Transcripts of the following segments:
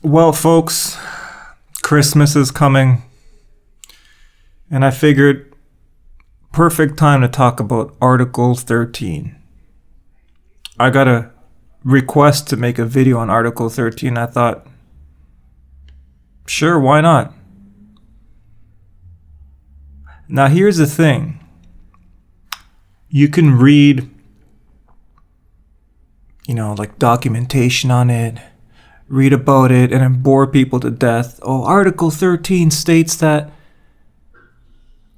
Well, folks, Christmas is coming, and I figured perfect time to talk about Article 13. I got a request to make a video on Article 13. I thought, sure, why not? Now, here's the thing. You can read, like documentation on it, read about it, and then bore people to death. Oh, Article 13 states that.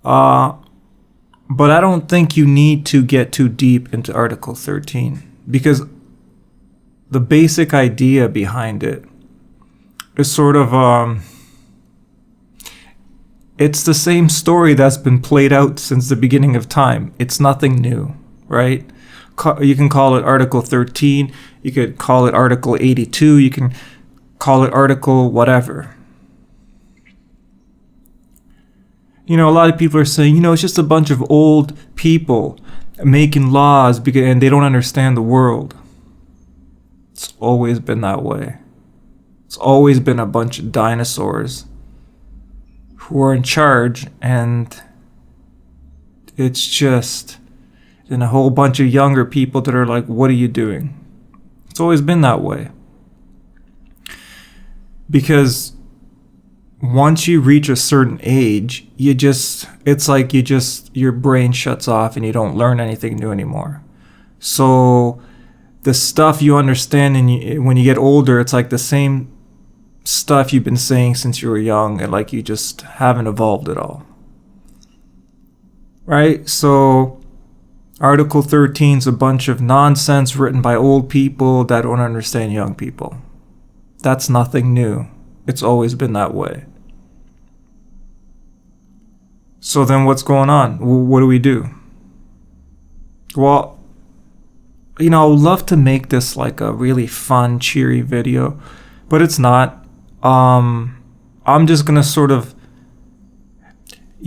But I don't think you need to get too deep into Article 13 because the basic idea behind it is sort of it's the same story that's been played out since the beginning of time. It's nothing new, right? You can call it Article 13, you could call it Article 82, you can call it Article whatever. A lot of people are saying, it's just a bunch of old people making laws and they don't understand the world. It's always been that way. It's always been a bunch of dinosaurs who are in charge, and it's just and a whole bunch of younger people that are like, what are you doing? It's always been that way. Because once you reach a certain age, it's like your brain shuts off and you don't learn anything new anymore. So the stuff you understand when you get older, it's like the same stuff you've been saying since you were young, and like you just haven't evolved at all. Right? So Article 13 is a bunch of nonsense written by old people that don't understand young people. That's nothing new. It's always been that way. So then what's going on? What do we do? Well, I would love to make this like a really fun, cheery video, but it's not. I'm just gonna sort of,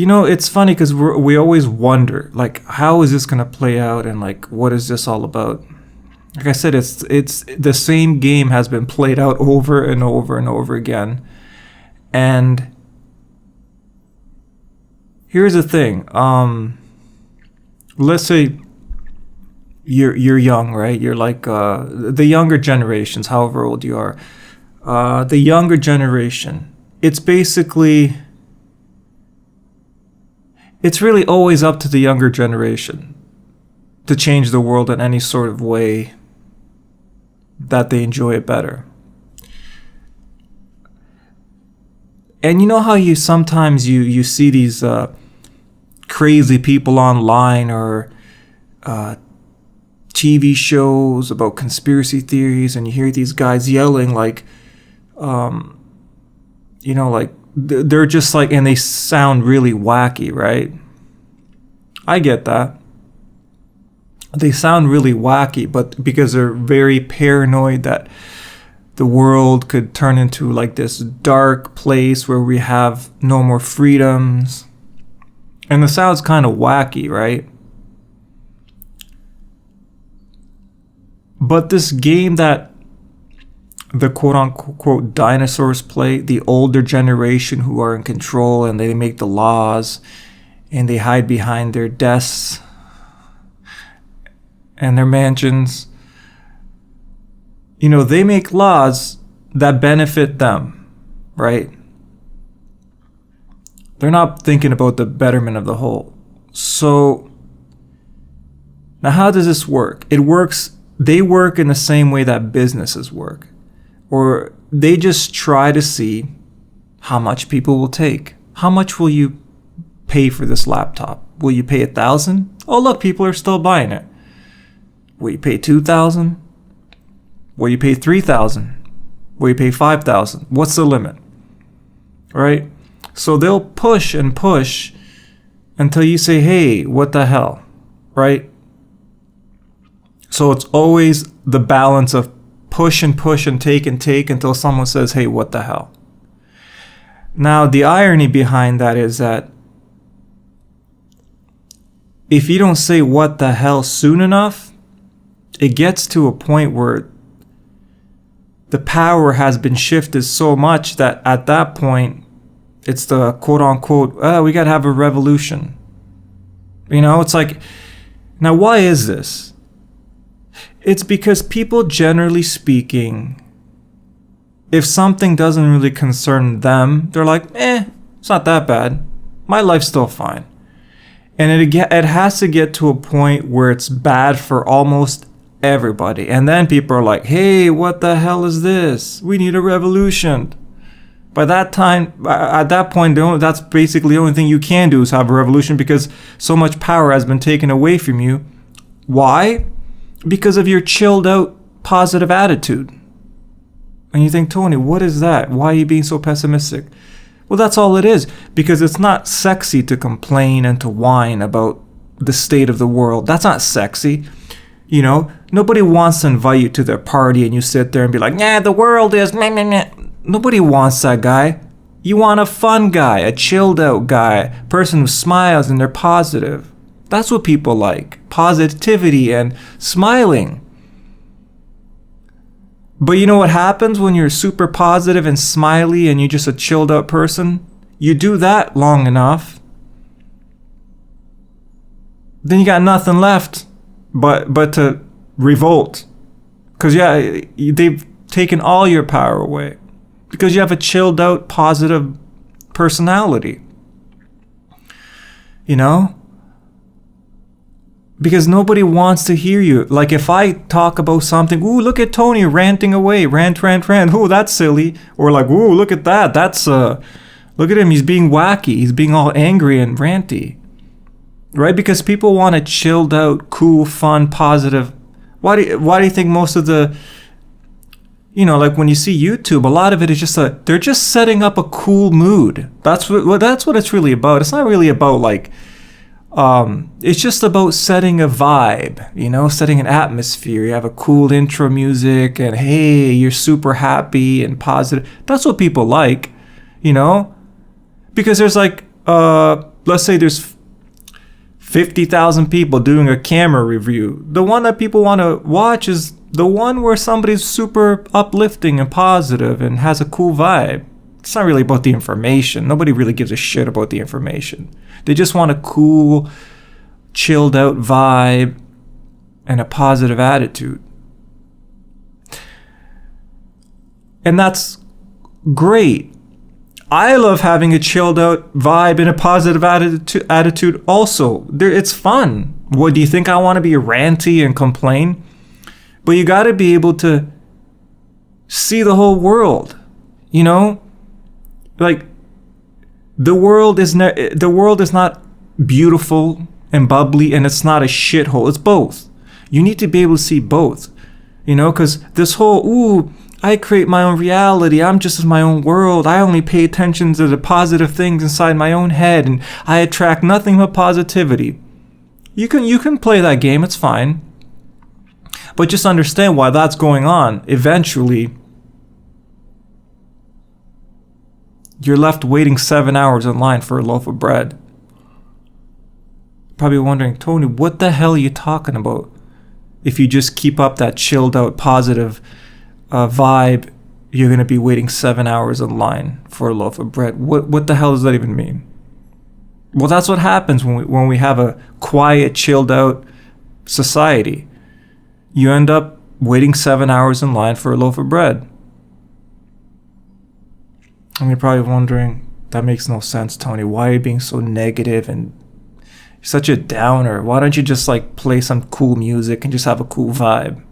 it's funny because we always wonder, like, how is this gonna play out, and like, what is this all about? Like I said, it's the same game has been played out over and over and over again, and here's the thing. Let's say you're young, right? You're like the younger generations, however old you are. The younger generation, it's really always up to the younger generation to change the world in any sort of way that they enjoy it better. And you know how you sometimes you see these crazy people online or TV shows about conspiracy theories, and you hear these guys yelling like, like they're just like, and they sound really wacky, right? I get that. They sound really wacky, but because they're very paranoid that the world could turn into like this dark place where we have no more freedoms. And the sounds kind of wacky, right? But this game that the quote-unquote dinosaurs play, the older generation who are in control and they make the laws and they hide behind their desks and their mansions, they make laws that benefit them, right? They're not thinking about the betterment of the whole. So now how does this work? They work in the same way that businesses work. Or they just try to see how much people will take. How much will you pay for this laptop? Will you pay $1,000? Oh, look, people are still buying it. Will you pay $2,000? Will you pay $3,000? Will you pay $5,000? What's the limit? Right? So they'll push and push until you say, hey, what the hell? Right? So it's always the balance of push and take until someone says, hey, what the hell? Now, the irony behind that is that if you don't say what the hell soon enough, it gets to a point where the power has been shifted so much that at that point, it's the quote unquote, we got to have a revolution. You know, it's like, now why is this? It's because people, generally speaking, if something doesn't really concern them, they're like, it's not that bad. My life's still fine. And it has to get to a point where it's bad for almost everybody. And then people are like, hey, what the hell is this? We need a revolution. By that time, at that point, that's basically the only thing you can do is have a revolution, because so much power has been taken away from you. Why? Because of your chilled out, positive attitude. And you think, Tony, what is that? Why are you being so pessimistic? Well, that's all it is. Because it's not sexy to complain and to whine about the state of the world. That's not sexy. You know, nobody wants to invite you to their party and you sit there and be like, the world is meh, meh, meh. Nobody wants that guy. You want a fun guy, a chilled out guy, a person who smiles and they're positive. That's what people like. Positivity and smiling. But you know what happens when you're super positive and smiley and you're just a chilled out person? You do that long enough, then you got nothing left but to revolt. Because they've taken all your power away. Because you have a chilled out, positive personality. You know? Because nobody wants to hear you. Like if I talk about something, ooh, look at Tony ranting away, rant. Ooh, that's silly. Or like, ooh, look at that. Look at him. He's being wacky. He's being all angry and ranty. Right? Because people want a chilled out, cool, fun, positive. Why do you think most of the, like when you see YouTube, a lot of it is just they're just setting up a cool mood. That's what it's really about. It's not really about like, it's just about setting a vibe, setting an atmosphere. You have a cool intro music and hey, you're super happy and positive. That's what people like, because there's like, let's say there's 50,000 people doing a camera review. The one that people want to watch is the one where somebody's super uplifting and positive and has a cool vibe. It's not really about the information. Nobody really gives a shit about the information. They just want a cool, chilled out vibe and a positive attitude. And that's great. I love having a chilled out vibe and a positive attitude also. It's fun. What, do you think I want to be ranty and complain? But you got to be able to see the whole world, Like the world is not beautiful and bubbly, and it's not a shithole. It's both. You need to be able to see both, because this whole, I create my own reality. I'm just in my own world. I only pay attention to the positive things inside my own head, and I attract nothing but positivity. You can play that game. It's fine. But just understand why that's going on. Eventually, you're left waiting 7 hours in line for a loaf of bread. Probably wondering, Tony, what the hell are you talking about? If you just keep up that chilled out, positive vibe, you're going to be waiting 7 hours in line for a loaf of bread. What the hell does that even mean? Well, that's what happens when we have a quiet, chilled out society. You end up waiting 7 hours in line for a loaf of bread. And you're probably wondering, that makes no sense, Tony. Why are you being so negative and such a downer? Why don't you just play some cool music and just have a cool vibe?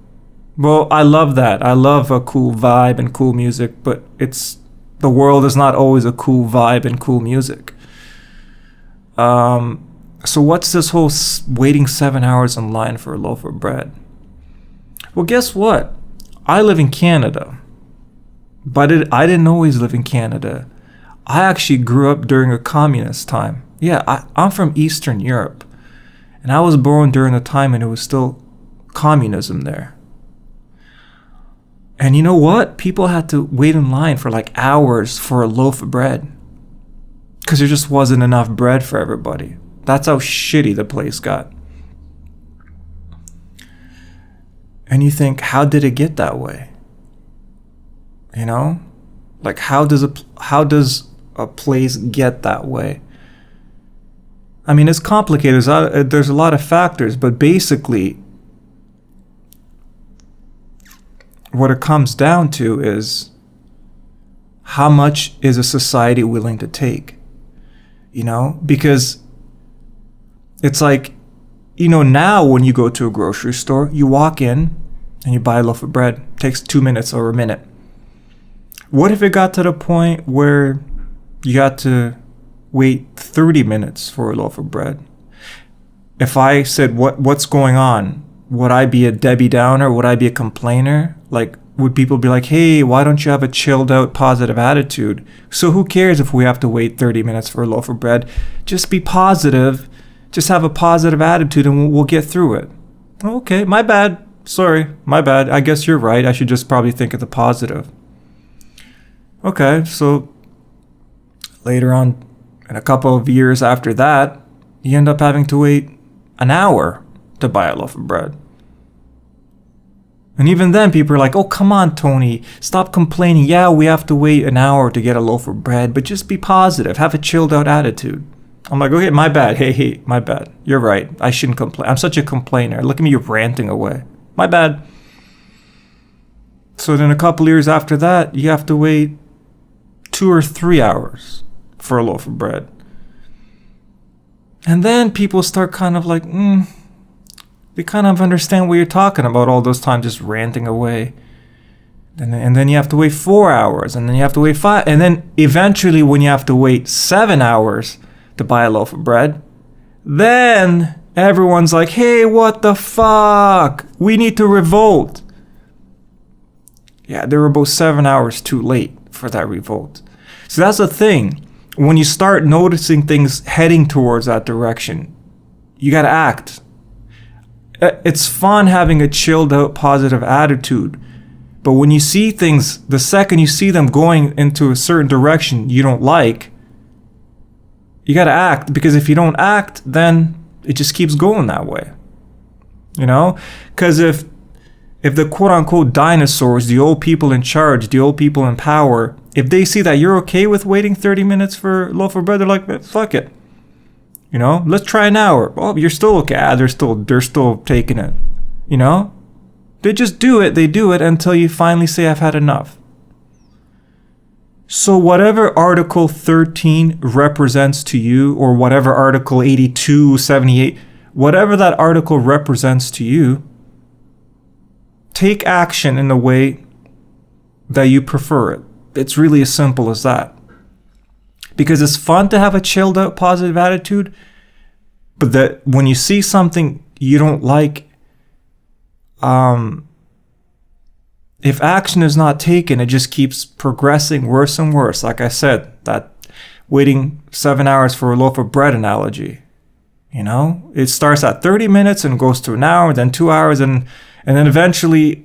Well, I love that. I love a cool vibe and cool music, but the world is not always a cool vibe and cool music. So what's this whole waiting 7 hours in line for a loaf of bread? Well, guess what? I live in Canada. But I didn't always live in Canada. I actually grew up during a communist time. Yeah, I'm from Eastern Europe. And I was born during a time when it was still communism there. And you know what? People had to wait in line for hours for a loaf of bread. Because there just wasn't enough bread for everybody. That's how shitty the place got. And you think, how did it get that way? You know, like how does a place get that way? I mean, it's complicated. There's a lot of factors, but basically, what it comes down to is how much is a society willing to take? You know, because it's like, you know, now when you go to a grocery store, you walk in and you buy a loaf of bread. It takes 2 minutes or a minute. What if it got to the point where you got to wait 30 minutes for a loaf of bread? If I said, what's going on? Would I be a Debbie Downer? Would I be a complainer? Like, would people be like, hey, why don't you have a chilled out positive attitude? So who cares if we have to wait 30 minutes for a loaf of bread? Just be positive. Just have a positive attitude and we'll get through it. Okay, my bad. Sorry, my bad. I guess you're right. I should just probably think of the positive. Okay, so later on, in a couple of years after that, you end up having to wait an hour to buy a loaf of bread. And even then, people are like, oh, come on, Tony, stop complaining. Yeah, we have to wait an hour to get a loaf of bread, but just be positive. Have a chilled out attitude. I'm like, okay, my bad. Hey, my bad. You're right. I shouldn't complain. I'm such a complainer. Look at me, you're ranting away. My bad. So then a couple years after that, you have to wait 2 or 3 hours for a loaf of bread. And then people start kind of like, they kind of understand what you're talking about all those times just ranting away. And then you have to wait 4 hours, and then you have to wait 5. And then eventually when you have to wait 7 hours to buy a loaf of bread, then everyone's like, hey, what the fuck? We need to revolt. Yeah, they were about 7 hours too late for that revolt. So that's the thing. When you start noticing things heading towards that direction, you got to act. It's fun having a chilled out positive attitude. But when you see things, the second you see them going into a certain direction you don't like, you got to act. Because if you don't act, then it just keeps going that way. You know? Because if the quote unquote dinosaurs, the old people in charge, the old people in power, if they see that you're okay with waiting 30 minutes for a loaf of bread, they're like, fuck it. You know, let's try an hour. Oh, you're still okay. They're still taking it. You know, they just do it. They do it until you finally say, I've had enough. So whatever Article 13 represents to you, or whatever Article 82, 78, whatever that article represents to you, take action in the way that you prefer it. It's really as simple as that. Because it's fun to have a chilled out positive attitude, but that when you see something you don't like, if action is not taken, it just keeps progressing worse and worse. Like I said, that waiting 7 hours for a loaf of bread analogy. You know, it starts at 30 minutes and goes to an hour, then 2 hours, and then eventually,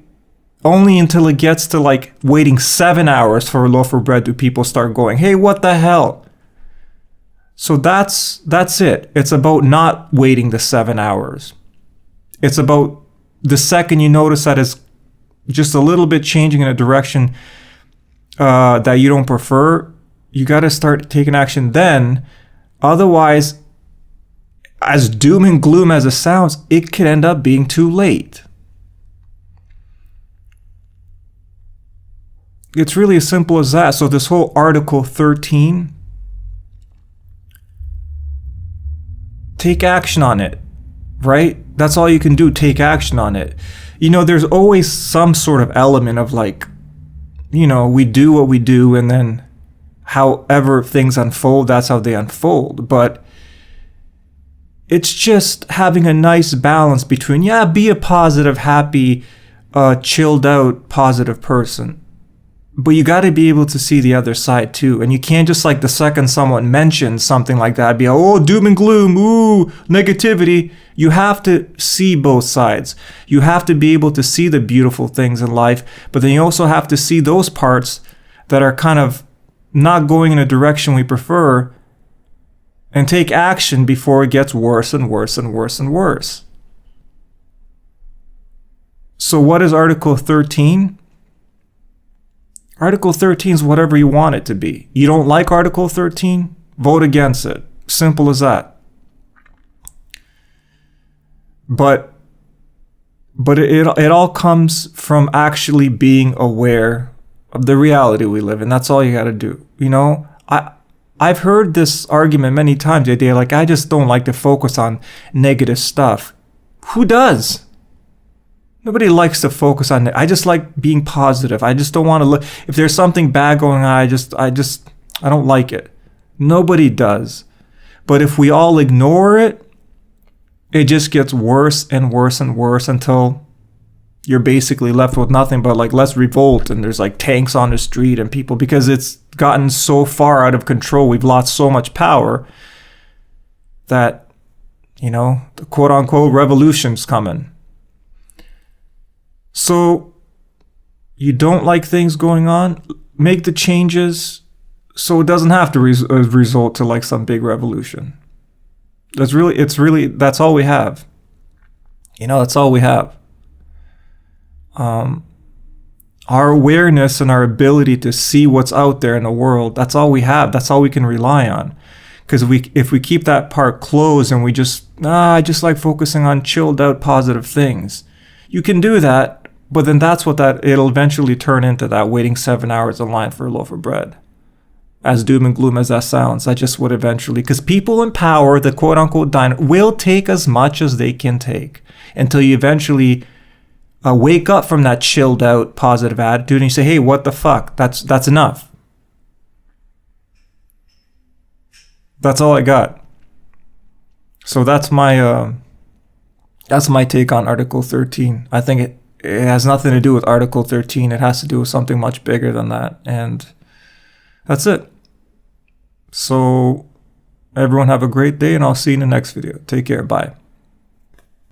only until it gets to like waiting 7 hours for a loaf of bread do people start going, hey, what the hell? So that's it. It's about not waiting the 7 hours. It's about the second you notice that it's just a little bit changing in a direction that you don't prefer, you got to start taking action then. Otherwise, as doom and gloom as it sounds, it could end up being too late. It's really as simple as that. So this whole Article 13, take action on it, right? That's all you can do, take action on it. You know, there's always some sort of element of like, you know, we do what we do, and then however things unfold, that's how they unfold. But it's just having a nice balance between, yeah, be a positive, happy, chilled out, positive person. But you got to be able to see the other side too. And you can't just like the second someone mentions something like that, be, oh, doom and gloom, ooh, negativity. You have to see both sides. You have to be able to see the beautiful things in life, but then you also have to see those parts that are kind of not going in a direction we prefer, and take action before it gets worse and worse and worse and worse. So what is Article 13? Article 13 is whatever you want it to be. You don't like Article 13? Vote against it. Simple as that. But it all comes from actually being aware of the reality we live in. That's all you got to do. You know, I've heard this argument many times the day, like, I just don't like to focus on negative stuff. Who does? Nobody likes to focus on it. I just like being positive. I just don't want to look. If there's something bad going on, I don't like it. Nobody does. But if we all ignore it, it just gets worse and worse and worse until you're basically left with nothing but like, let's revolt, and there's like tanks on the street and people, because it's gotten so far out of control. We've lost so much power that, you know, the quote unquote revolution's coming. So you don't like things going on, make the changes so it doesn't have to result to like some big revolution. That's all we have. You know, that's all we have. Our awareness and our ability to see what's out there in the world, that's all we have. That's all we can rely on. Because if we keep that part closed and we I just like focusing on chilled out positive things. You can do that, but then it'll eventually turn into that waiting 7 hours in line for a loaf of bread. As doom and gloom as that sounds, that just would eventually, because people in power, the quote unquote diner, will take as much as they can take until you eventually wake up from that chilled out positive attitude and you say, hey, what the fuck? That's enough. That's all I got. So that's my take on Article 13. I think it has nothing to do with Article 13. It has to do with something much bigger than that. And that's it. So everyone have a great day, and I'll see you in the next video. Take care. Bye.